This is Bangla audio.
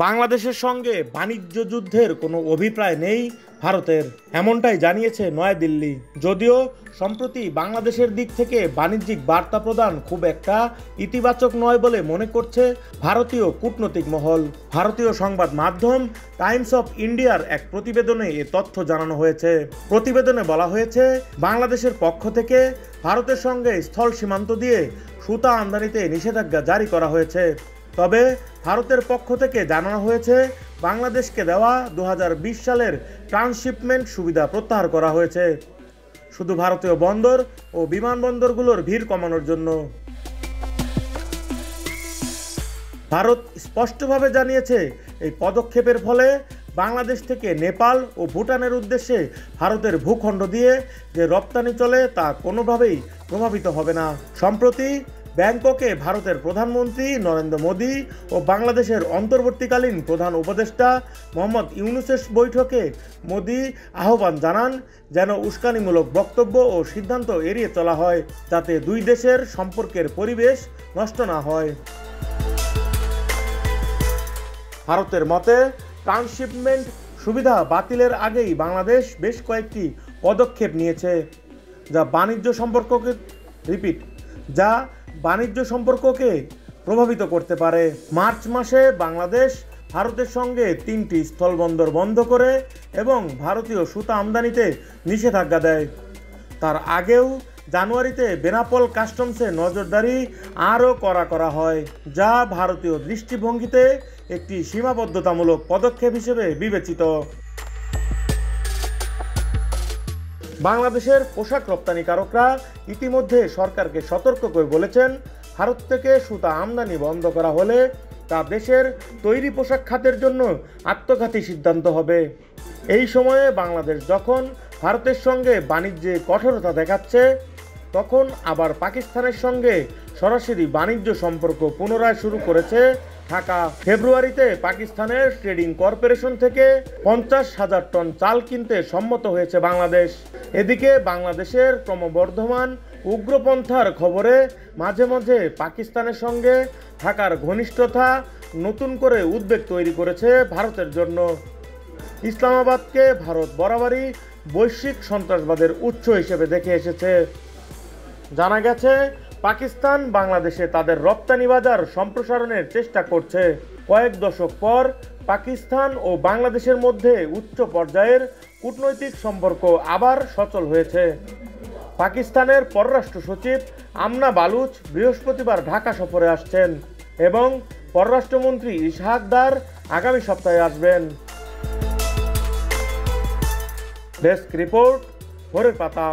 বাংলাদেশের সঙ্গে বাণিজ্য যুদ্ধের কোনো অভিপ্রায় নেই ভারতের, এমনটাই জানিয়েছে নয়াদিল্লি। যদিও সম্প্রতি বাংলাদেশের দিক থেকে বাণিজ্যিক বার্তা প্রদান খুব একটা ইতিবাচক নয় বলে মনে করছে ভারতীয় কূটনৈতিক মহল। ভারতীয় সংবাদ মাধ্যম টাইমস অফ ইন্ডিয়ার এক প্রতিবেদনে এ তথ্য জানানো হয়েছে। প্রতিবেদনে বলা হয়েছে, বাংলাদেশের পক্ষ থেকে ভারতের সঙ্গে স্থল সীমান্ত দিয়ে সুতা আমদানিতে নিষেধাজ্ঞা জারি করা হয়েছে। তবে ভারতের পক্ষ থেকে জানানো হয়েছে, বাংলাদেশকে দেওয়া 2020 সালের ট্রান্সশিপমেন্ট সুবিধা প্রত্যাহার করা হয়েছে শুধু ভারতীয় বন্দর ও বিমানবন্দরগুলোর ভিড় কমানোর জন্য। ভারত স্পষ্টভাবে জানিয়েছে, এই পদক্ষেপের ফলে বাংলাদেশ থেকে নেপাল ও ভুটানের উদ্দেশ্যে ভারতের ভূখণ্ড দিয়ে যে রপ্তানি চলে তা কোনোভাবেই প্রভাবিত হবে না। সম্প্রতি ব্যাংককে ভারতের প্রধানমন্ত্রী নরেন্দ্র মোদী ও বাংলাদেশের অন্তর্বর্তীকালীন প্রধান উপদেষ্টা মোহাম্মদ ইউনূসের বৈঠকে মোদী আহ্বান জানান, যেন উস্কানিমূলক বক্তব্য ও সিদ্ধান্ত এড়িয়ে চলা হয়, যাতে দুই দেশের সম্পর্কের পরিবেশ নষ্ট না হয়। ভারতের মতে, ট্রান্সশিপমেন্ট সুবিধা বাতিলের আগেই বাংলাদেশ বেশ কয়েকটি পদক্ষেপ নিয়েছে, যা বাণিজ্য সম্পর্ককে প্রভাবিত করতে পারে। মার্চ মাসে বাংলাদেশ ভারতের সঙ্গে 3টি স্থলবন্দর বন্ধ করে এবং ভারতীয় সুতা আমদানিতে নিষেধাজ্ঞা দেয়। তার আগেও জানুয়ারিতে বেনাপোল কাস্টমসে নজরদারি আরও কড়া করা হয়, যা ভারতীয় দৃষ্টিভঙ্গিতে একটি সীমাবদ্ধতামূলক পদক্ষেপ হিসেবে বিবেচিত। বাংলাদেশের পোশাক রপ্তানিকারকরা ইতিমধ্যে সরকারকে সতর্ক করে বলেছেন, ভারত থেকে সুতা আমদানি বন্ধ করা হলে তা দেশের তৈরি পোশাক খাতের জন্য আত্মঘাতী সিদ্ধান্ত হবে। এই সময়ে বাংলাদেশ যখন ভারতের সঙ্গে বাণিজ্যে কঠোরতা দেখাচ্ছে, তখন আবার পাকিস্তানের সঙ্গে সরাসরি বাণিজ্য সম্পর্ক পুনরায় শুরু করেছে ঢাকা। ফেব্রুয়ারিতে পাকিস্তানের ট্রেডিং কর্পোরেশন থেকে 50,000 টন চাল কিনতে সম্মত হয়েছে বাংলাদেশ। এদিকে বাংলাদেশের ক্রমবর্ধমান উগ্রপন্থার খবরে মাঝে মাঝে পাকিস্তানের সঙ্গে ঢাকার ঘনিষ্ঠতা নতুন করে উদ্বেগ তৈরি করেছে ভারতের জন্য। ইসলামাবাদকে ভারত বরাবরই বৈশ্বিক সন্ত্রাসবাদের উৎস হিসেবে দেখে এসেছে। জানা গেছে, পাকিস্তান বাংলাদেশে তাদের রপ্তানি বাজার সম্প্রসারণের চেষ্টা করছে। কয়েক দশক পর পাকিস্তান ও বাংলাদেশের মধ্যে উচ্চ পর্যায়ের কূটনৈতিক সম্পর্ক আবার সচল হয়েছে। পাকিস্তানের পররাষ্ট্র সচিব আমনা বালুচ বৃহস্পতিবার ঢাকা সফরে আসছেন এবং পররাষ্ট্রমন্ত্রী ইসহাক দার আগামী সপ্তাহে আসবেন। ডেস্ক রিপোর্ট, ভোরের পাতা।